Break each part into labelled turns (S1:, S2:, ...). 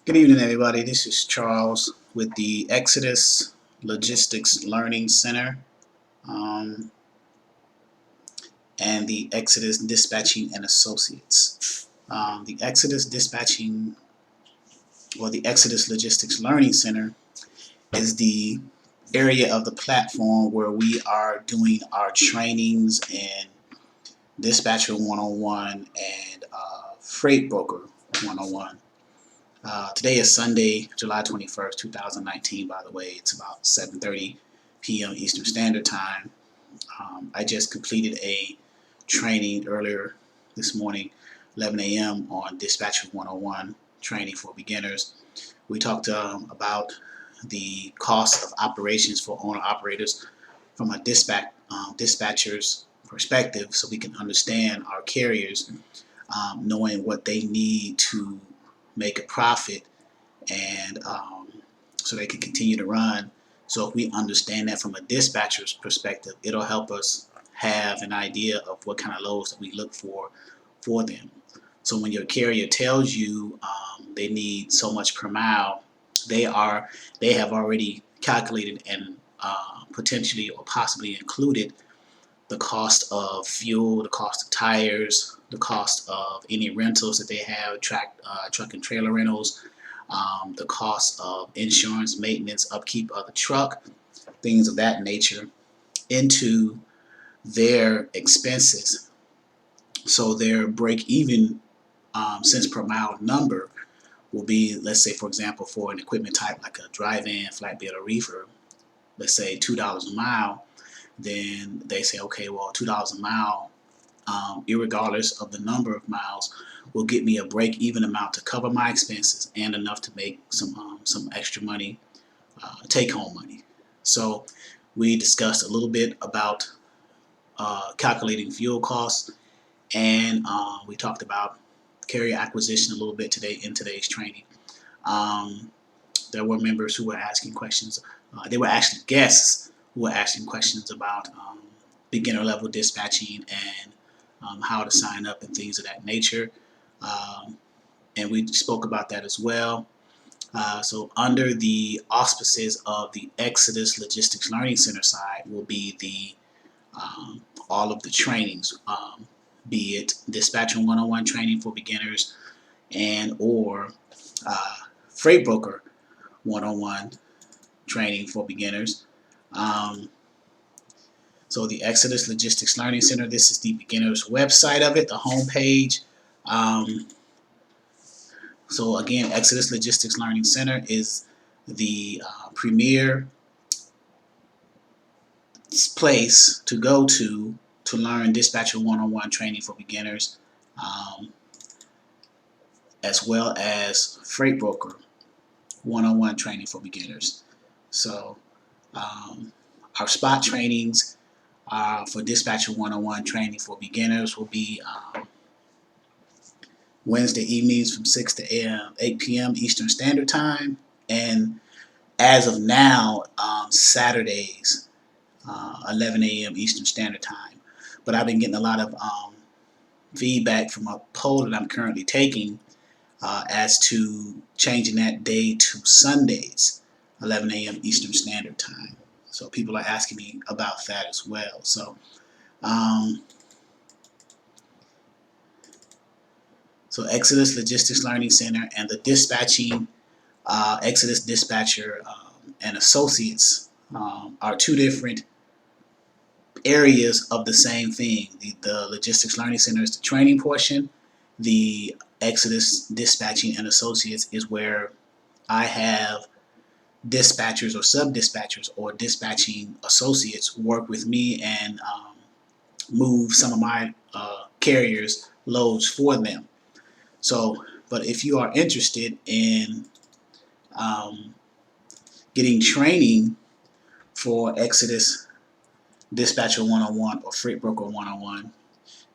S1: Good evening, everybody. This is Charles with the Exodus Logistics Learning Center um, and the Exodus Dispatching and Associates. The Exodus Dispatching or the Exodus Logistics Learning Center is the area of the platform where we are doing our trainings in Dispatcher 101 and Freight Broker 101. Today is Sunday, July 21st, 2019, by the way. It's about 7:30 p.m. Eastern Standard Time. I just completed a training earlier this morning, 11 a.m. on Dispatcher 101 training for beginners. We talked about the cost of operations for owner-operators from a dispatcher's perspective so we can understand our carriers, knowing what they need to make a profit and so they can continue to run. So if we understand that from a dispatcher's perspective, it'll help us have an idea of what kind of loads that we look for them. So when your carrier tells you they need so much per mile, they have already calculated and potentially or possibly included the cost of fuel, the cost of tires, the cost of any rentals that they have, truck and trailer rentals, the cost of insurance, maintenance, upkeep of the truck, things of that nature, into their expenses. So their break-even cents per mile number will be, let's say, for example, for an equipment type like a drive-in, flatbed, or reefer, let's say $2 a mile. Then they say, okay, well, $2 a mile, irregardless of the number of miles, will get me a break-even amount to cover my expenses and enough to make some extra money, take-home money. So we discussed a little bit about calculating fuel costs, and we talked about carrier acquisition a little bit today in today's training. Um, there were members who were asking questions. They were actually guests who were asking questions about beginner level dispatching and how to sign up and things of that nature. Um, and we spoke about that as well. So under the auspices of the Exodus Logistics Learning Center side will be the all of the trainings, be it Dispatching 101 training for beginners and or uh, Freight Broker 101 training for beginners. Um, so the Exodus Logistics Learning Center, this is the beginner's website of it, the homepage. Um, so again, Exodus Logistics Learning Center is the premier place to go to learn Dispatcher 101 training for beginners, um, as well as Freight Broker 101 training for beginners. So our spot trainings for Dispatcher 101 training for beginners will be Wednesday evenings from 6 to 8 p.m. Eastern Standard Time, and as of now, Saturdays, 11 a.m. Eastern Standard Time. But I've been getting a lot of feedback from a poll that I'm currently taking as to changing that day to Sundays, 11 a.m. Eastern Standard Time. So people are asking me about that as well. Um, so Exodus Logistics Learning Center and the dispatching Exodus Dispatcher and Associates are two different areas of the same thing. The Logistics Learning Center is the training portion. The Exodus Dispatching and Associates is where I have dispatchers or sub-dispatchers or dispatching associates work with me and move some of my carriers loads for them. So, but if you are interested in um, getting training for Exodus Dispatcher 101 or Freight Broker 101,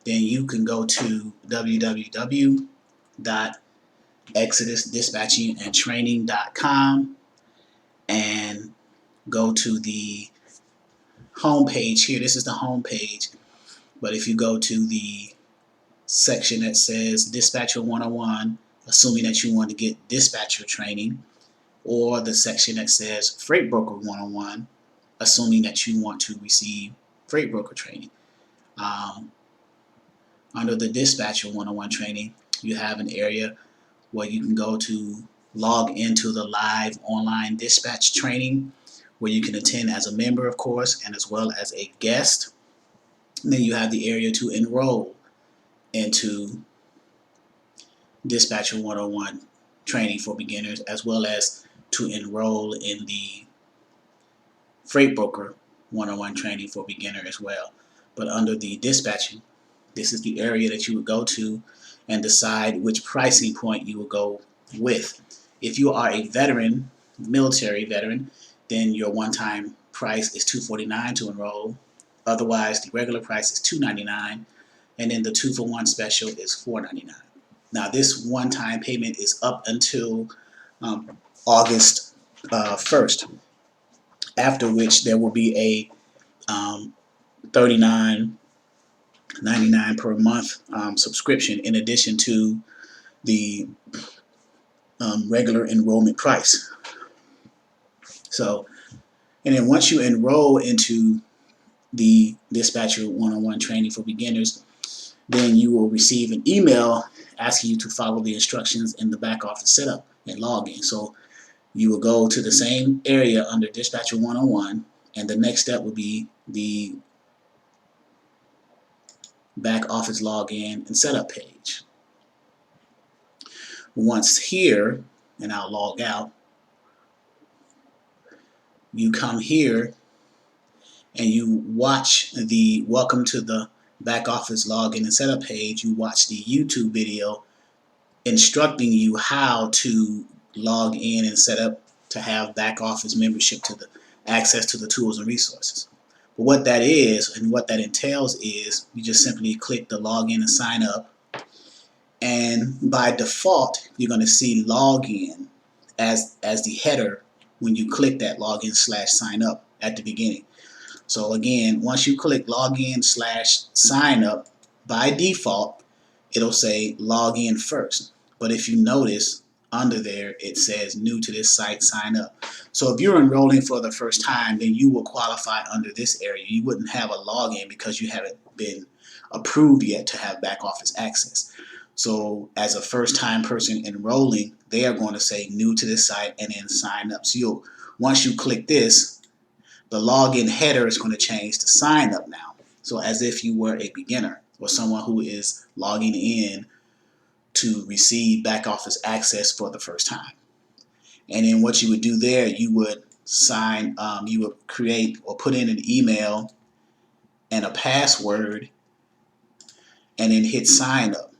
S1: then you can go to www.exodusdispatchingandtraining.com and go to the homepage here. This is the homepage, but if you go to the section that says Dispatcher 101 assuming that you want to get dispatcher training, or the section that says Freight Broker 101, assuming that you want to receive freight broker training. Under the Dispatcher 101 training, you have an area where you can go to log into the live online dispatch training, where you can attend as a member, of course, and as well as a guest. And then you have the area to enroll into Dispatcher 101 training for beginners, as well as to enroll in the Freight Broker 101 training for beginner as well. But under the dispatching, this is the area that you would go to and decide which pricing point you will go with. If you are a veteran, military veteran, then your one-time price is $249 to enroll. Otherwise, the regular price is $299, and then the 2-for-1 special is $499. Now, this one-time payment is up until August 1st, after which there will be a $39.99 per month subscription, in addition to the regular enrollment price. So, and then once you enroll into the Dispatcher 101 training for beginners, then you will receive an email asking you to follow the instructions in the back office setup and login. So you will go to the same area under Dispatcher 101, and the next step will be the back office login and setup page. Once here, and I'll log out, you come here and you watch the welcome to the back office login and setup page. You watch the YouTube video instructing you how to log in and set up to have back office membership to the access to the tools and resources. But what that is and what that entails is you just simply click the login and sign up, and by default you're going to see login as the header when you click that login/sign up at the beginning. So again, once you click login/sign up, by default it'll say login first. But if you notice under there, it says new to this site, sign up. So if you're enrolling for the first time, then you will qualify under this area. You wouldn't have a login because you haven't been approved yet to have back office access. So as a first time person enrolling, they are going to say new to this site and then sign up. So once you click this, the login header is going to change to sign up now. So as if you were a beginner or someone who is logging in to receive back office access for the first time. And then what you would do there, you would you would create or put in an email and a password and then hit sign up.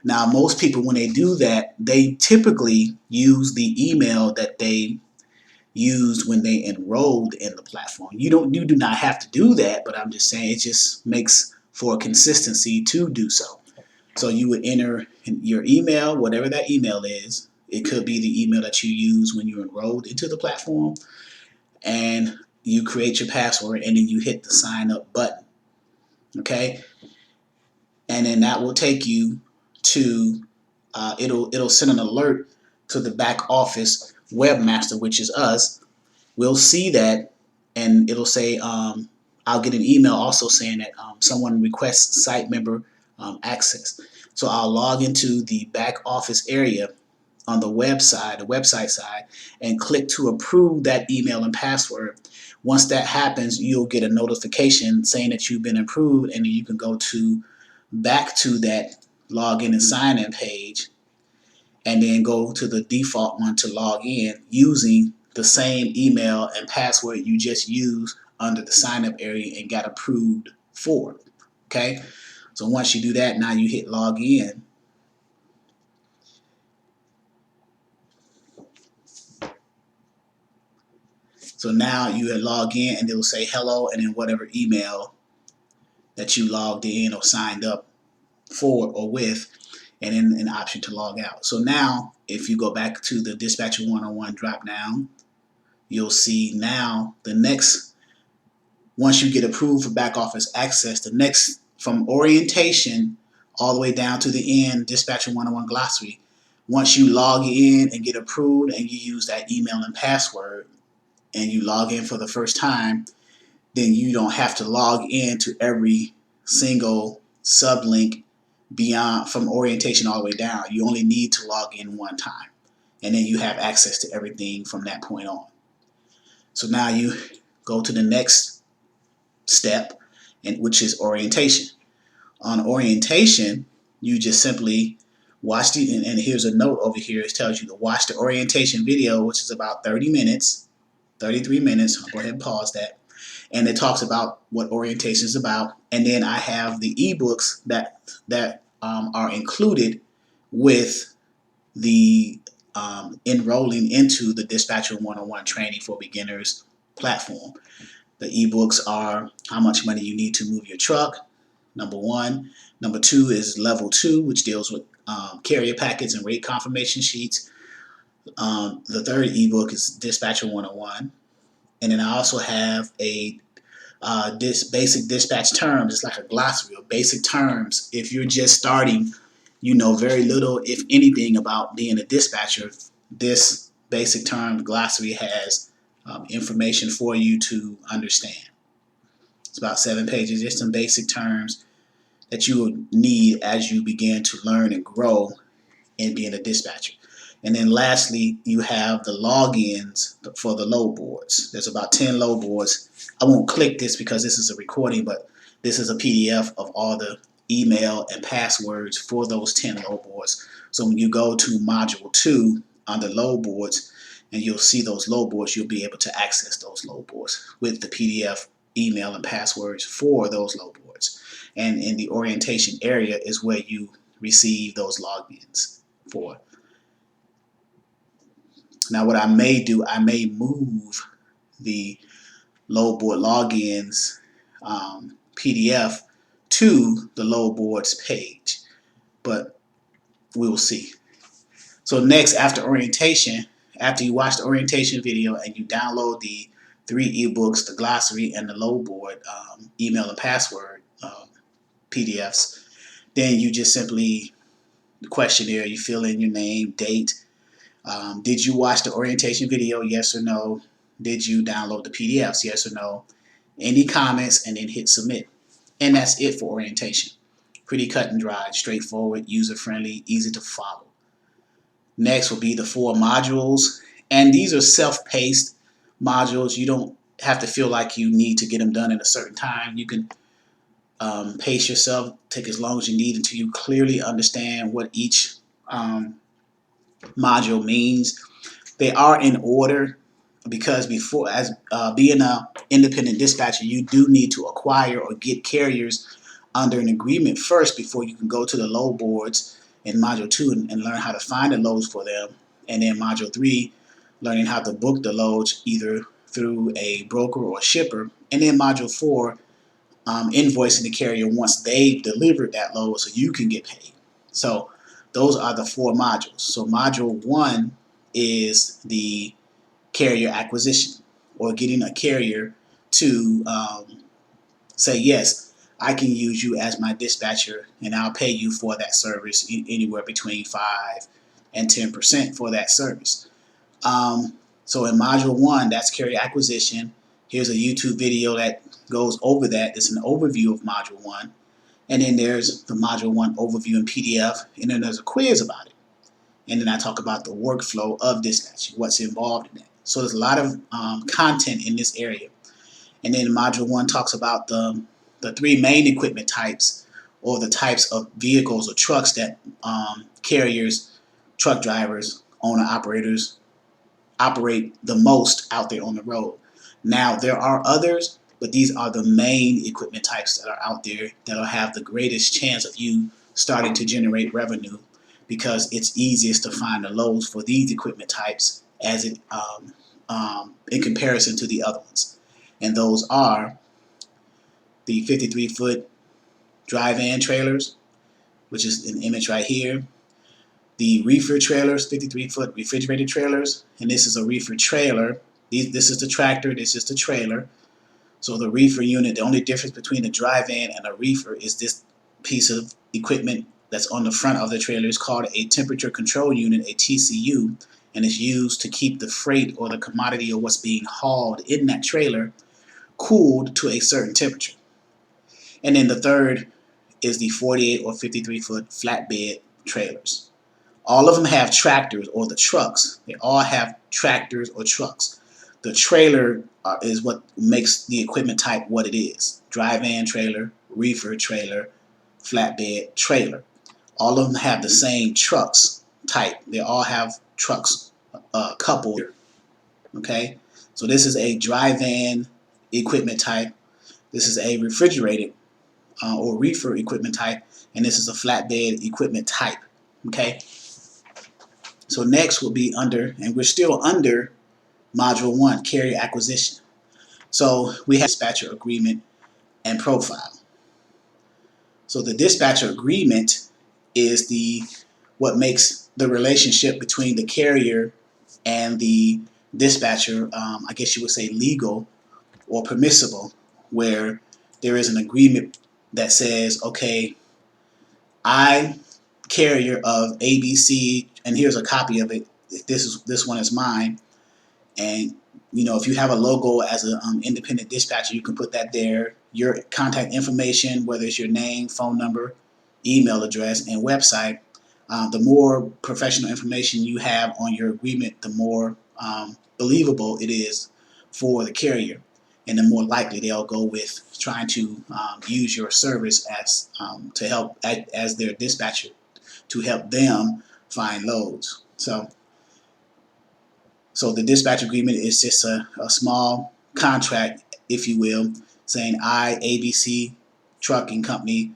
S1: Now, most people, when they do that, they typically use the email that they used when they enrolled in the platform. You do not have to do that, but I'm just saying it just makes for consistency to do so. So you would enter your email, whatever that email is. It could be the email that you use when you enrolled into the platform, and you create your password, and then you hit the sign up button. Okay, and then that will take you to it'll send an alert to the back office webmaster, which is us. We'll see that, and it'll say I'll get an email also saying that someone requests site member access. So I'll log into the back office area on the website side, and click to approve that email and password. Once that happens, you'll get a notification saying that you've been approved, and then you can go back to that login and sign in page, and then go to the default one to log in using the same email and password you just used under the sign up area and got approved for. Okay, so once you do that, now you hit log in. So now you log in, and it will say hello, and then whatever email that you logged in or signed up for or with, and then an option to log out. So now if you go back to the Dispatcher 101 drop down, you'll see now the next, once you get approved for back office access, the next from orientation all the way down to the end, Dispatcher 101 glossary, Once you log in and get approved and you use that email and password and you log in for the first time, then you don't have to log in to every single sublink beyond from orientation all the way down. You only need to log in one time, and then you have access to everything from that point on. So now you go to the next step, which is orientation. On orientation, you just simply watch the, and here's a note over here. It tells you to watch the orientation video, which is about 30 minutes, 33 minutes. I'll go ahead and pause that. And it talks about what orientation is about. And then I have the ebooks that are included with the enrolling into the Dispatcher 101 Training for Beginners platform. The ebooks are how much money you need to move your truck, number one. Number two is level 2, which deals with carrier packets and rate confirmation sheets. The third ebook is Dispatcher 101. And then I also have a basic dispatch terms. It's like a glossary of basic terms. If you're just starting, you know very little, if anything, about being a dispatcher, this basic term glossary has information for you to understand. It's about 7 pages. Just some basic terms that you will need as you begin to learn and grow in being a dispatcher. And then lastly, you have the logins for the load boards. There's about 10 load boards. I won't click this because this is a recording, but this is a PDF of all the email and passwords for those 10 load boards. So when you go to module 2 on the load boards and you'll see those load boards, you'll be able to access those load boards with the PDF email and passwords for those load boards. And in the orientation area is where you receive those logins for. Now what I may do, I may move the load board logins PDF to the load boards page, but we'll see. So next, after orientation, after you watch the orientation video and you download the 3 ebooks, the glossary, and the load board email and password PDFs, then you just simply, the questionnaire, you fill in your name, date. Did you watch the orientation video? Yes or no. Did you download the PDFs? Yes or no. Any comments, and then hit submit. And that's it for orientation. Pretty cut and dry, straightforward, user-friendly, easy to follow. Next will be the 4 modules. And these are self-paced modules. You don't have to feel like you need to get them done in a certain time. You can pace yourself, take as long as you need until you clearly understand what each module means. They are in order because before, as being an independent dispatcher, you do need to acquire or get carriers under an agreement first before you can go to the load boards in module 2 and learn how to find the loads for them. And then module 3, learning how to book the loads either through a broker or a shipper. And then module 4, invoicing the carrier once they've delivered that load so you can get paid. So those are the 4 modules. So module 1 is the carrier acquisition, or getting a carrier to say, yes, I can use you as my dispatcher and I'll pay you for that service anywhere between 5 and 10% for that service. So in module 1, that's carrier acquisition. Here's a YouTube video that goes over that. It's an overview of module 1. And then there's the module 1 overview in PDF, and then there's a quiz about it. And then I talk about the workflow of dispatching, what's involved in that. So there's a lot of content in this area. And then module 1 talks about the 3 main equipment types, or the types of vehicles or trucks that carriers, truck drivers, owner operators operate the most out there on the road. Now there are others, but these are the main equipment types that are out there that will have the greatest chance of you starting to generate revenue, because it's easiest to find the loads for these equipment types as it in comparison to the other ones. And those are the 53-foot drive-in trailers, which is an image right here. The reefer trailers, 53-foot refrigerated trailers, and this is a reefer trailer. This is the tractor, this is the trailer. So the reefer unit, the only difference between a drive-in and a reefer is this piece of equipment that's on the front of the trailer is called a temperature control unit, a TCU, and is used to keep the freight or the commodity or what's being hauled in that trailer cooled to a certain temperature. And then the third is the 48 or 53-foot flatbed trailers. All of them have tractors or the trucks. They all have tractors or trucks. The trailer is what makes the equipment type what it is. Dry van trailer, reefer trailer, flatbed trailer. All of them have the same trucks type. They all have trucks coupled. Okay, so this is a dry van equipment type. This is a refrigerated or reefer equipment type, and this is a flatbed equipment type. Okay, so next will be under, and we're still under Module 1, Carrier Acquisition. So we have dispatcher agreement and profile. So the dispatcher agreement is what makes the relationship between the carrier and the dispatcher, I guess you would say legal or permissible, where there is an agreement that says, okay, I, carrier of ABC, and here's a copy of it. This one is mine. And you know, if you have a logo as an independent dispatcher, you can put that there. Your contact information, whether it's your name, phone number, email address, and website. The more professional information you have on your agreement, the more believable it is for the carrier, and the more likely they'll go with trying to use your service as to help as their dispatcher to help them find loads. So the dispatch agreement is just a small contract, if you will, saying I, ABC Trucking Company,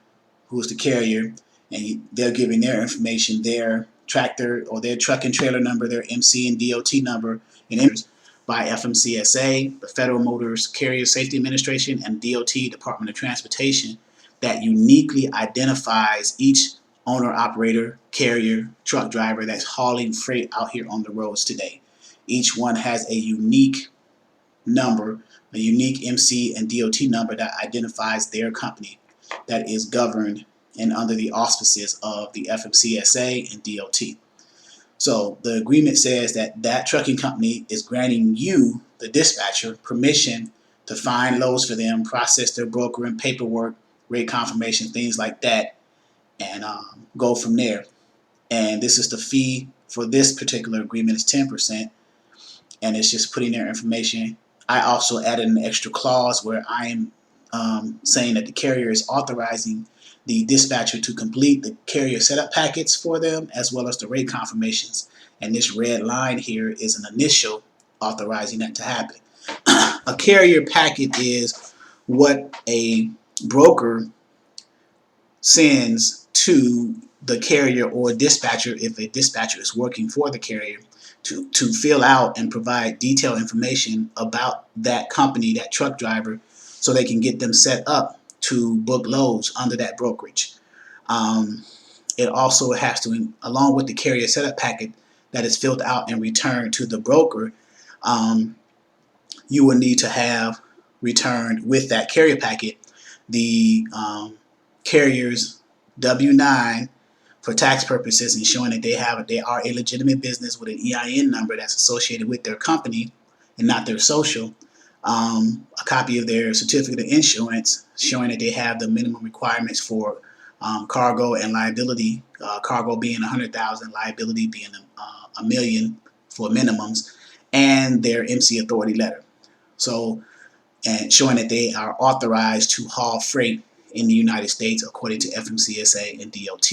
S1: who is the carrier, and they're giving their information, their tractor or their truck and trailer number, their MC and DOT number, and enters by FMCSA, the Federal Motor Carrier Safety Administration, and DOT, Department of Transportation, that uniquely identifies each owner, operator, carrier, truck driver that's hauling freight out here on the roads today. Each one has a unique number, a unique MC and DOT number that identifies their company, that is governed and under the auspices of the FMCSA and DOT. So the agreement says that that trucking company is granting you, the dispatcher, permission to find loads for them, process their broker and paperwork, rate confirmation, things like that, and go from there. And this is the fee for this particular agreement is 10%. And it's just putting their information. I also added an extra clause where I am saying that the carrier is authorizing the dispatcher to complete the carrier setup packets for them, as well as the rate confirmations. And this red line here is an initial authorizing that to happen. A carrier packet is what a broker sends to the carrier or dispatcher, if a dispatcher is working for the carrier, to fill out and provide detailed information about that company, that truck driver, so they can get them set up to book loads under that brokerage. It also has to, along with the carrier setup packet that is filled out and returned to the broker, you will need to have returned with that carrier packet the carrier's W-9 for tax purposes and showing that they are a legitimate business with an EIN number that's associated with their company and not their social. A copy of their certificate of insurance showing that they have the minimum requirements for cargo and liability. Cargo being 100,000, liability being a million for minimums, and their MC authority letter. So, and showing that they are authorized to haul freight in the United States according to FMCSA and DOT.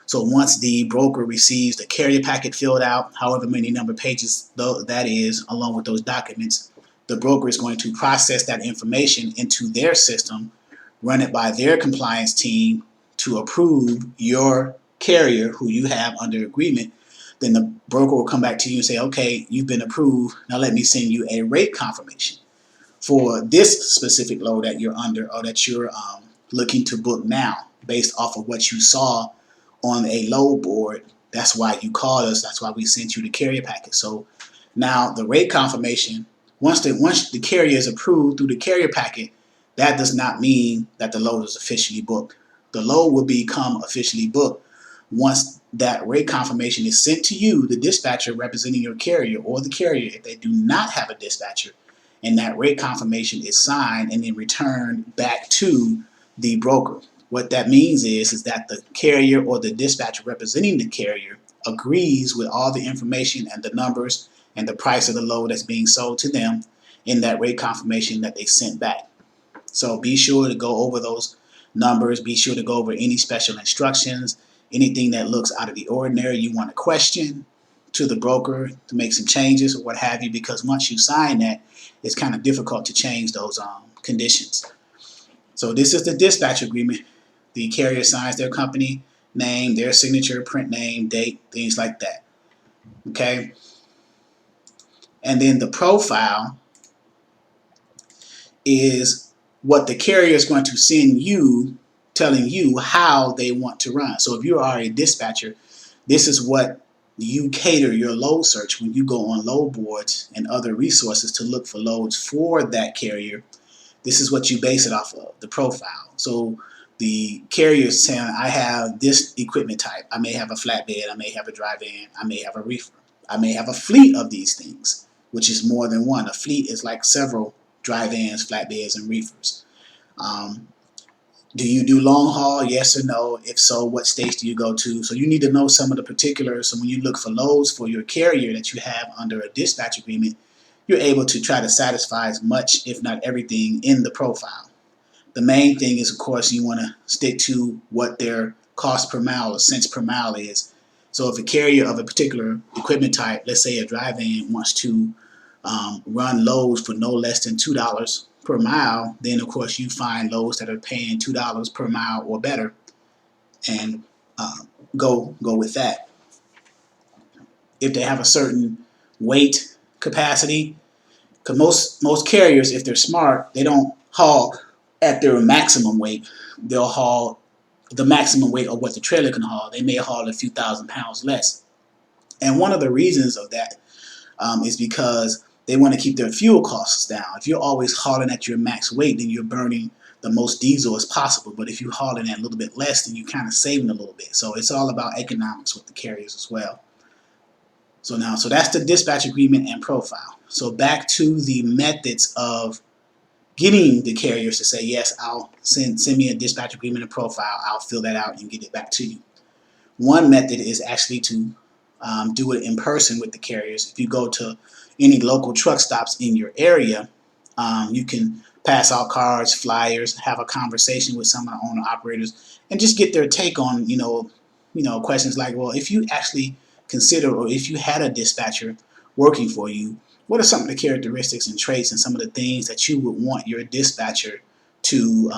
S1: So once the broker receives the carrier packet filled out, however many number of pages that is, along with those documents, the broker is going to process that information into their system, run it by their compliance team to approve your carrier who you have under agreement. Then the broker will come back to you and say, okay, you've been approved. Now let me send you a rate confirmation for this specific load that you're under or that you're looking to book now based off of what you saw on a load board. That's why you called us. That's why we sent you the carrier packet. So now the rate confirmation, once the carrier is approved through the carrier packet, that does not mean that the load is officially booked. The load will become officially booked once that rate confirmation is sent to you, the dispatcher representing your carrier, or the carrier if they do not have a dispatcher, and that rate confirmation is signed and then returned back to the broker. What that means is that the carrier or the dispatcher representing the carrier agrees with all the information and the numbers and the price of the load that's being sold to them in that rate confirmation that they sent back. So be sure to go over those numbers. Be sure to go over any special instructions, anything that looks out of the ordinary you want to question to the broker to make some changes or what have you, because once you sign that, it's kind of difficult to change those conditions. So this is the dispatch agreement. The carrier signs their company name, their signature, print name, date, things like that. Okay? And then the profile is what the carrier is going to send you, telling you how they want to run. So if you are a dispatcher, this is what you cater your load search when you go on load boards and other resources to look for loads for that carrier. This is what you base it off of, the profile. So the carrier is saying, I have this equipment type. I may have a flatbed, I may have a dry van, I may have a reefer. I may have a fleet of these things, which is more than one. A fleet is like several dry vans, flatbeds, and reefers. Do you do long haul? Yes or no? If so, what states do you go to? So you need to know some of the particulars. So when you look for loads for your carrier that you have under a dispatch agreement, you're able to try to satisfy as much, if not everything, in the profile. The main thing is, of course, you want to stick to what their cost per mile or cents per mile is. So if a carrier of a particular equipment type, let's say a dry van, wants to run loads for no less than $2 per mile, then of course you find loads that are paying $2 per mile or better, and go with that. If they have a certain weight capacity, because most carriers, if they're smart, they don't haul at their maximum weight. They'll haul the maximum weight of what the trailer can haul. They may haul a few thousand pounds less. And one of the reasons of that is because they want to keep their fuel costs down. If you're always hauling at your max weight, then you're burning the most diesel as possible. But if you're hauling at a little bit less, then you're kind of saving a little bit. So it's all about economics with the carriers as well. So that's the dispatch agreement and profile. So back to the methods of getting the carriers to say, yes, I'll send me a dispatch agreement and profile. I'll fill that out and get it back to you. One method is actually to do it in person with the carriers. If you go to any local truck stops in your area, you can pass out cards, flyers, have a conversation with some of the owner operators, and just get their take on questions like, well, if you actually consider, or if you had a dispatcher working for you, what are some of the characteristics and traits and some of the things that you would want your dispatcher to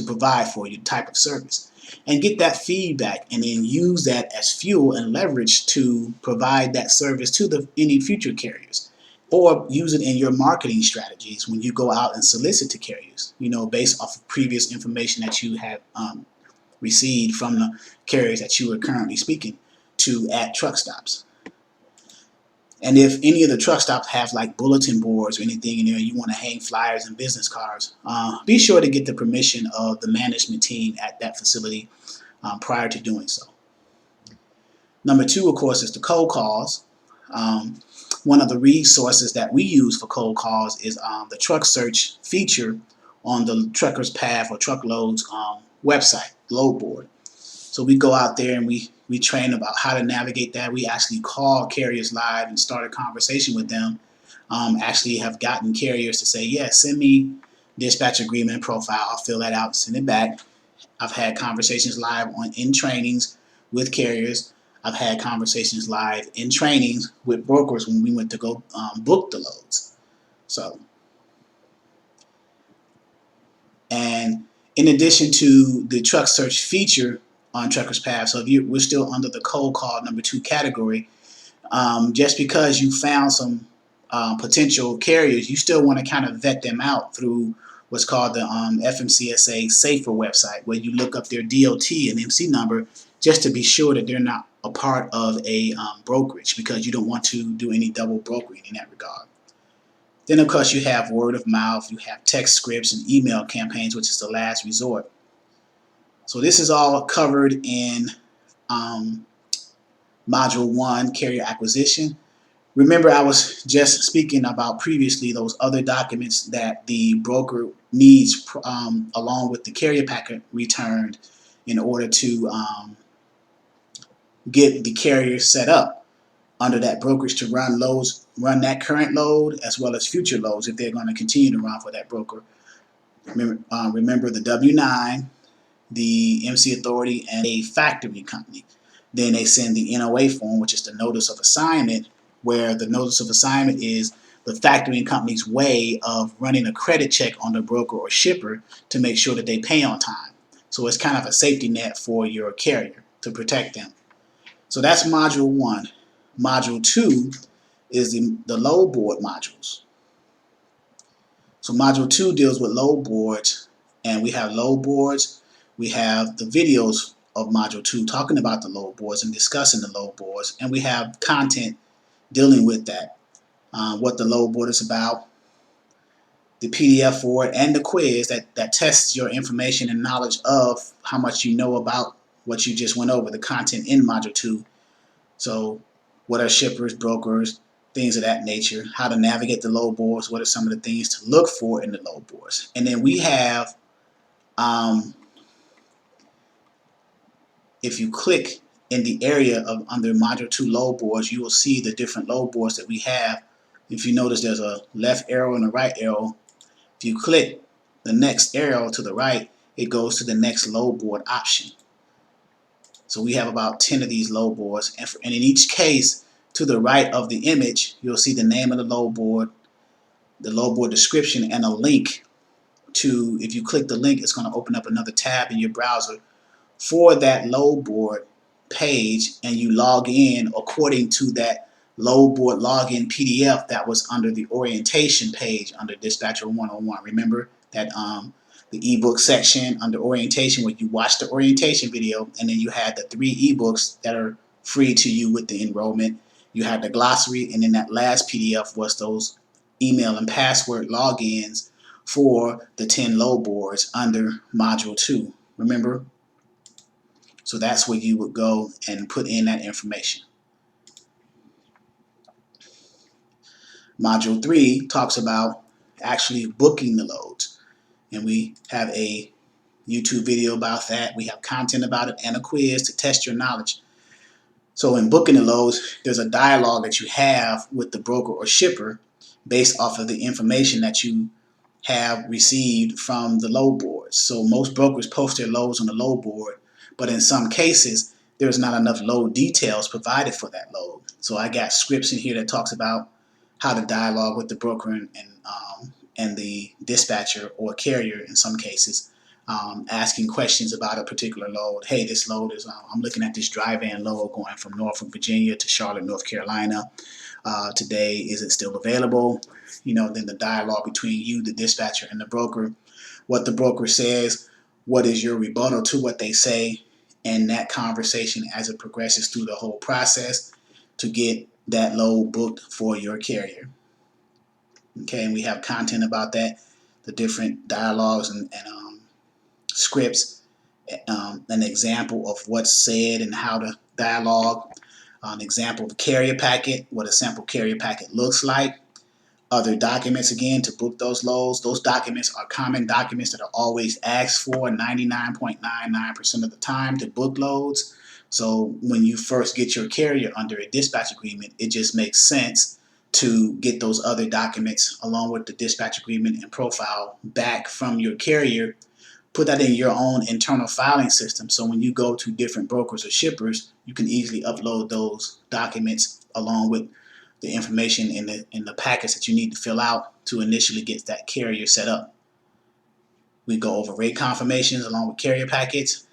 S1: provide for you, type of service, and get that feedback, and then use that as fuel and leverage to provide that service to any future carriers, or use it in your marketing strategies when you go out and solicit to carriers, based off of previous information that you have received from the carriers that you are currently speaking to at truck stops. And if any of the truck stops have like bulletin boards or anything in there, you want to hang flyers and business cards, be sure to get the permission of the management team at that facility prior to doing so. Number two, of course, is the cold calls. One of the resources that we use for cold calls is the truck search feature on the Trucker's Path or Truckload's website, load board. So we go out there and we train about how to navigate that. We actually call carriers live and start a conversation with them. Actually have gotten carriers to say, yes, send me dispatch agreement and profile. I'll fill that out and send it back. I've had conversations live in trainings with carriers. I've had conversations live in trainings with brokers when we went to go book the loads. So, and in addition to the truck search feature on Trucker's Path, so if we're still under the cold call number 2 category, just because you found some potential carriers, you still want to kind of vet them out through what's called the FMCSA Safer website, where you look up their DOT and MC number just to be sure that they're not a part of a brokerage, because you don't want to do any double brokering in that regard. Then, of course, you have word of mouth, you have text scripts and email campaigns, which is the last resort. So this is all covered in Module 1, carrier acquisition. Remember, I was just speaking about previously those other documents that the broker needs along with the carrier packet returned in order to get the carrier set up under that brokerage to run loads, run that current load as well as future loads if they're going to continue to run for that broker. Remember the W-9, the MC Authority, and a factoring company. Then they send the NOA form, which is the notice of assignment, where the notice of assignment is the factoring company's way of running a credit check on the broker or shipper to make sure that they pay on time. So it's kind of a safety net for your carrier to protect them. So that's Module 1. Module 2 is the load board modules. So Module 2 deals with load boards, and we have load boards. We have the videos of Module 2 talking about the load boards and discussing the load boards, and we have content dealing with that, what the load board is about, the PDF for it, and the quiz that tests your information and knowledge of how much you know about what you just went over, the content in Module 2. So what are shippers, brokers, things of that nature, how to navigate the load boards, what are some of the things to look for in the load boards. And then we have, if you click in the area of under Module 2 load boards, you will see the different load boards that we have. If you notice, there's a left arrow and a right arrow. If you click the next arrow to the right, it goes to the next load board option. So we have about 10 of these load boards, and in each case, to the right of the image, you'll see the name of the load board description, and a link to, if you click the link, it's going to open up another tab in your browser for that load board page, and you log in according to that load board login PDF that was under the orientation page under Dispatcher 101. Remember that the ebook section under orientation where you watch the orientation video, and then you had the 3 ebooks that are free to you with the enrollment. You had the glossary, and then that last PDF was those email and password logins for the 10 load boards under Module 2. Remember? So that's where you would go and put in that information. Module 3 talks about actually booking the loads, and we have a YouTube video about that. We have content about it and a quiz to test your knowledge. So in booking the loads, there's a dialogue that you have with the broker or shipper based off of the information that you have received from the load boards. So most brokers post their loads on the load board, but in some cases, there's not enough load details provided for that load. So I got scripts in here that talks about how to dialogue with the broker and the dispatcher or carrier in some cases, asking questions about a particular load. Hey, this load is, I'm looking at this dry van load going from Norfolk, Virginia to Charlotte, North Carolina. Today, is it still available? You know, then the dialogue between you, the dispatcher, and the broker. What the broker says, what is your rebuttal to what they say, and that conversation as it progresses through the whole process to get that load booked for your carrier. Okay, and we have content about that, the different dialogues and scripts, an example of what's said and how to dialogue, an example of a carrier packet, what a sample carrier packet looks like, other documents again to book those loads. Those documents are common documents that are always asked for 99.99% of the time to book loads. So when you first get your carrier under a dispatch agreement, it just makes sense to get those other documents along with the dispatch agreement and profile back from your carrier. Put that in your own internal filing system, so when you go to different brokers or shippers, you can easily upload those documents along with the information in the packets that you need to fill out to initially get that carrier set up. We go over rate confirmations along with carrier packets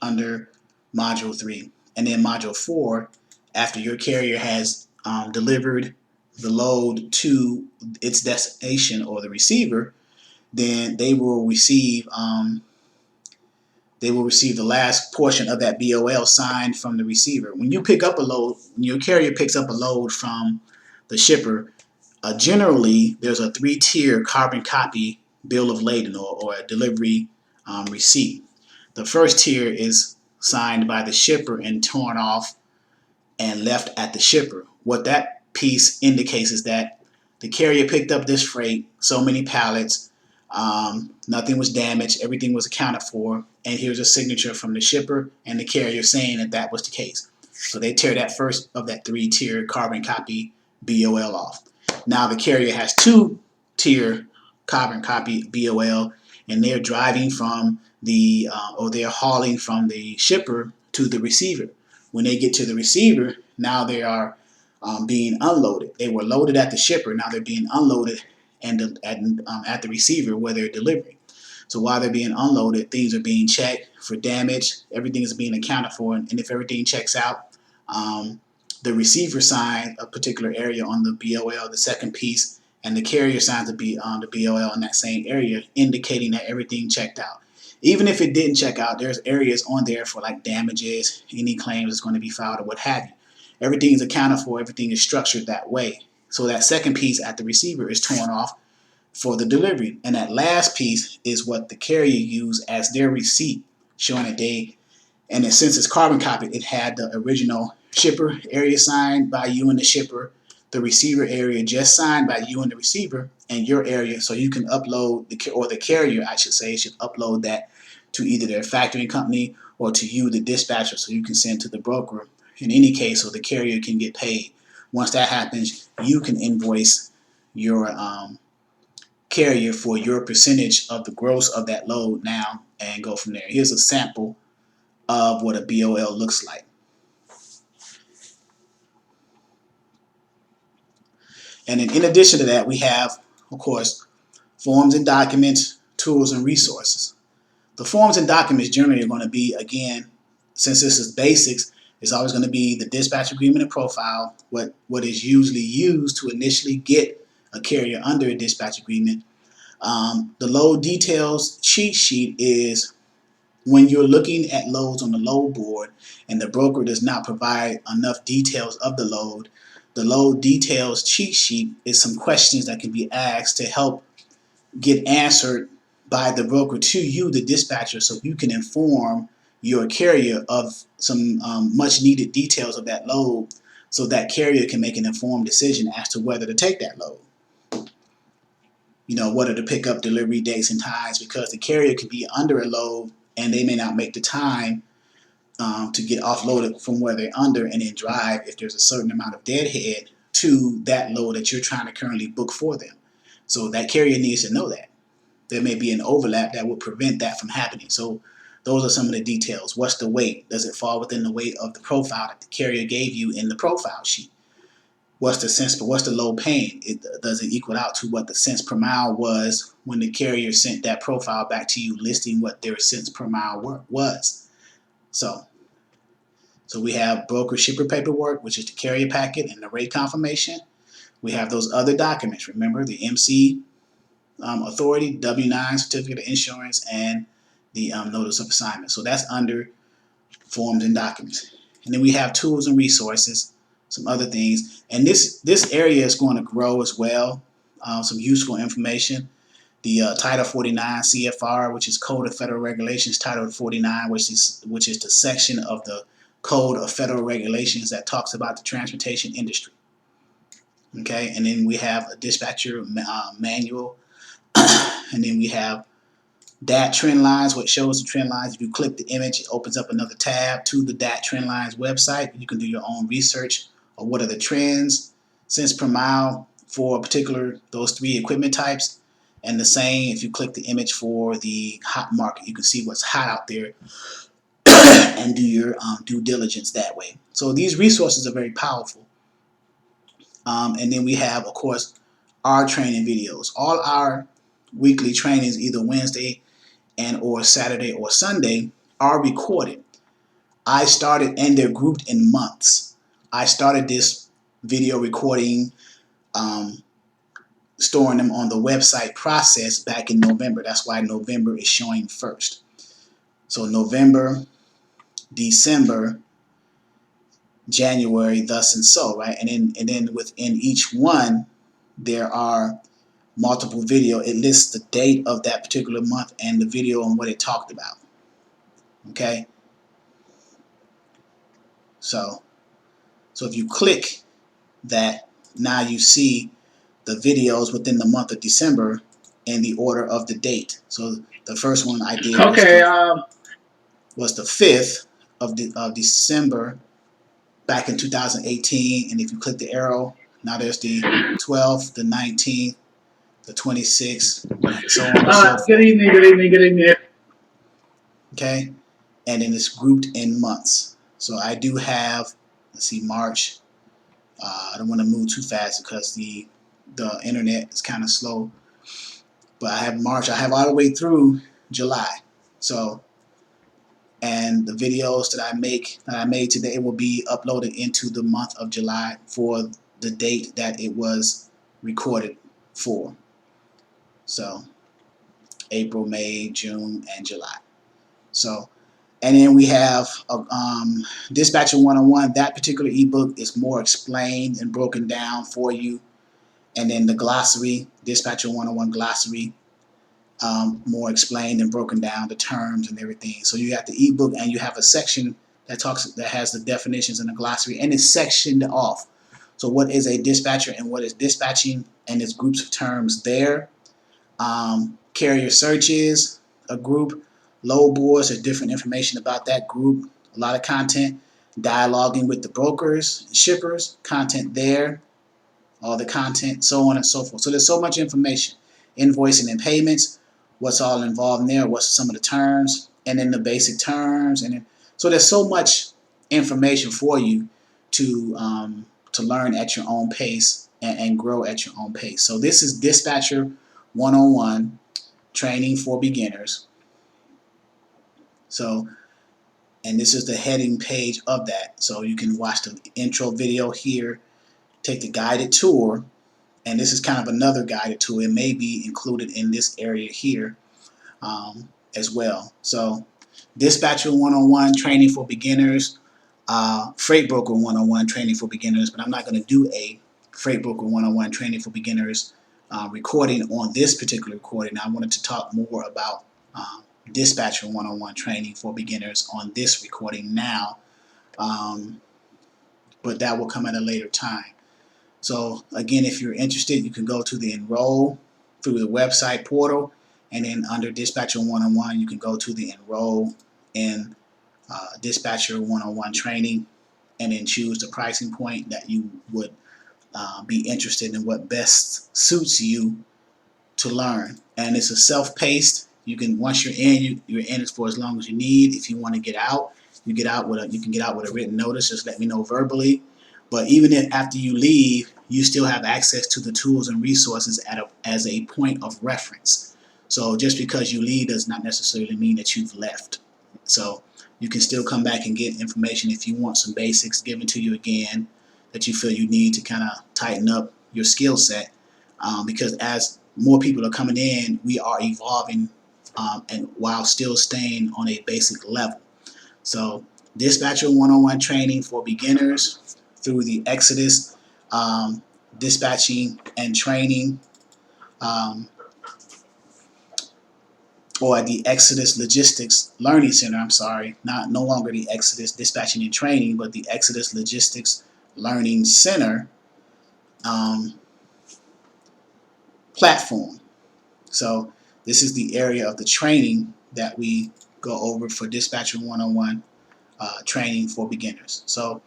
S1: under Module 3. And then Module 4, after your carrier has delivered the load to its destination or the receiver, then they will receive the last portion of that BOL signed from the receiver. When you pick up a load, when your carrier picks up a load from the shipper, generally there's a 3-tier carbon copy bill of lading or a delivery receipt. The first tier is signed by the shipper and torn off and left at the shipper. What that piece indicates is that the carrier picked up this freight, so many pallets, nothing was damaged, everything was accounted for, and here's a signature from the shipper and the carrier saying that that was the case. So they tear that first of that 3-tier carbon copy BOL off. Now the carrier has 2-tier carbon copy BOL, and they're driving from the, or they're hauling from the shipper to the receiver. When they get to the receiver, now they are being unloaded. They were loaded at the shipper, now they're being unloaded and at the receiver where they're delivering. So while they're being unloaded, things are being checked for damage, everything is being accounted for, and if everything checks out, the receiver signs a particular area on the BOL, the second piece, and the carrier signs the BOL in that same area, indicating that everything checked out. Even if it didn't check out, there's areas on there for like damages, any claims that's going to be filed or what have you. Everything is accounted for, everything is structured that way. So that second piece at the receiver is torn off for the delivery. And that last piece is what the carrier used as their receipt, showing that they, and since it's carbon copied, it had the original shipper area signed by you and the shipper, the receiver area just signed by you and the receiver, and your area, so you can upload, or the carrier, I should say, should upload that to either their factoring company or to you, the dispatcher, so you can send to the broker in any case, so the carrier can get paid. Once that happens, you can invoice your carrier for your percentage of the gross of that load now and go from there. Here's a sample of what a BOL looks like. And then in addition to that, we have, of course, forms and documents, tools and resources. The forms and documents generally are going to be, again, since this is basics, it's always going to be the dispatch agreement and profile, what is usually used to initially get a carrier under a dispatch agreement. The load details cheat sheet is when you're looking at loads on the load board and the broker does not provide enough details of the load details cheat sheet is some questions that can be asked to help get answered by the broker to you, the dispatcher, so you can inform your carrier of some much needed details of that load so that carrier can make an informed decision as to whether to take that load. You know, what are the pickup delivery dates and times, because the carrier could be under a load and they may not make the time to get offloaded from where they're under and then drive, if there's a certain amount of deadhead, to that load that you're trying to currently book for them. So that carrier needs to know that. There may be an overlap that would prevent that from happening. So those are some of the details. What's the weight? Does it fall within the weight of the profile that the carrier gave you in the profile sheet? What's the cents, what's the load paying? Does it equal out to what the cents per mile was when the carrier sent that profile back to you listing what their cents per mile was? So we have broker shipper paperwork, which is the carrier packet and the rate confirmation. We have those other documents. Remember, the MC authority, W-9, certificate of insurance, and the notice of assignment. So that's under forms and documents. And then we have tools and resources, some other things. And this area is going to grow as well. Some useful information. The Title 49 CFR, which is Code of Federal Regulations, Title 49, which is the section of the Code of Federal Regulations that talks about the transportation industry. Okay, and then we have a dispatcher manual, and then we have DAT trend lines, what shows the trend lines. If you click the image, it opens up another tab to the DAT trend lines website. You can do your own research of what are the trends, cents per mile for particular those 3 equipment types. And the same if you click the image for the hot market, you can see what's hot out there and do your due diligence that way. So these resources are very powerful. And then we have, of course, our training videos. All our weekly trainings, either Wednesday and or Saturday or Sunday, are recorded. I started, and they're grouped in months. I started this video recording, storing them on the website process back in November. That's why November is showing first. So November, December, January, thus and so, right? And then within each one, there are multiple video. It lists the date of that particular month and the video and what it talked about. Okay? So if you click that, now you see the videos within the month of December in the order of the date. So the first one I did was the 5th of December back in 2018, and if you click the arrow, now there's the 12th, the 19th, the 26th, and so on and so forth.
S2: Good evening.
S1: Okay, and then it's grouped in months. So I do have, let's see, March. I don't want to move too fast because the internet is kind of slow. But I have March. I have all the way through July. So, and the videos that I made today will be uploaded into the month of July for the date that it was recorded for. So April, May, June, and July. So, and then we have Dispatcher 101. That particular ebook is more explained and broken down for you. And then the glossary, Dispatcher 101 glossary, more explained and broken down, the terms and everything. So you have the ebook, and you have a section that has the definitions and the glossary, and it's sectioned off. So what is a dispatcher and what is dispatching, and its groups of terms there. Carrier search is a group. Load boards are different information about that group. A lot of content. Dialoguing with the brokers, shippers, content there. All the content, so on and so forth. So there's so much information. Invoicing and payments, what's all involved in there, what's some of the terms, and then the basic terms, and then, so there's so much information for you to learn at your own pace and grow at your own pace. So this is Dispatcher 101 training for beginners. So, and this is the heading page of that. So you can watch the intro video here, take the guided tour, and this is kind of another guided tour. It may be included in this area here as well. So Dispatcher 101 training for beginners, Freight Broker 101 training for beginners, but I'm not going to do a Freight Broker 101 training for beginners recording on this particular recording. I wanted to talk more about Dispatcher 101 training for beginners on this recording now, but that will come at a later time. So again, if you're interested, you can go to the enroll through the website portal, and then under Dispatcher 101, you can go to the enroll in Dispatcher 101 training, and then choose the pricing point that you would be interested in, what best suits you to learn. And it's a self-paced. You can, once you're in, you're in it for as long as you need. If you want to get out, you can get out with a written notice. Just let me know verbally. But even if after you leave, you still have access to the tools and resources as a point of reference. So just because you leave does not necessarily mean that you've left. So you can still come back and get information if you want some basics given to you again that you feel you need to kind of tighten up your skill set. Because as more people are coming in, we are evolving and while still staying on a basic level. So Dispatcher 101 training for beginners through the Exodus dispatching and training, or the Exodus Logistics Learning Center. I'm sorry, no longer the Exodus Dispatching and Training, but the Exodus Logistics Learning Center platform. So this is the area of the training that we go over for Dispatcher 101 training for beginners. So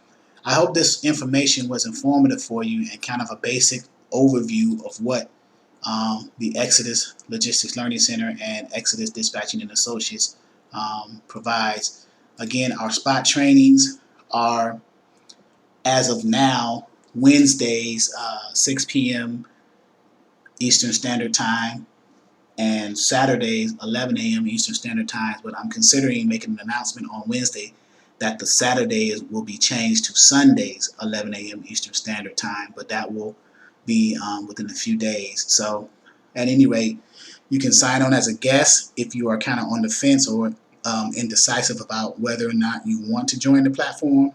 S1: I hope this information was informative for you and kind of a basic overview of what the Exodus Logistics Learning Center and Exodus Dispatching and Associates provides. Again, our spot trainings are, as of now, Wednesdays 6 p.m. Eastern Standard Time, and Saturdays 11 a.m. Eastern Standard Time. But I'm considering making an announcement on Wednesday that the Saturdays will be changed to Sundays 11 a.m. Eastern Standard Time, but that will be within a few days. So at any rate, you can sign on as a guest if you are kind of on the fence or indecisive about whether or not you want to join the platform,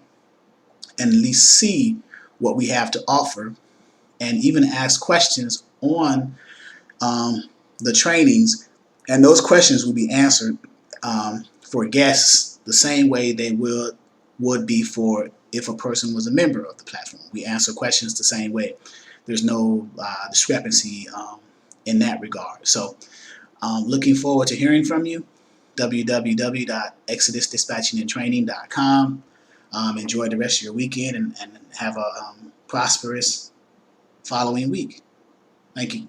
S1: and at least see what we have to offer, and even ask questions on the trainings, and those questions will be answered for guests the same way they would be for if a person was a member of the platform. We answer questions the same way. There's no discrepancy in that regard. So looking forward to hearing from you. www.exodusdispatchingandtraining.com. Enjoy the rest of your weekend and have a prosperous following week. Thank you.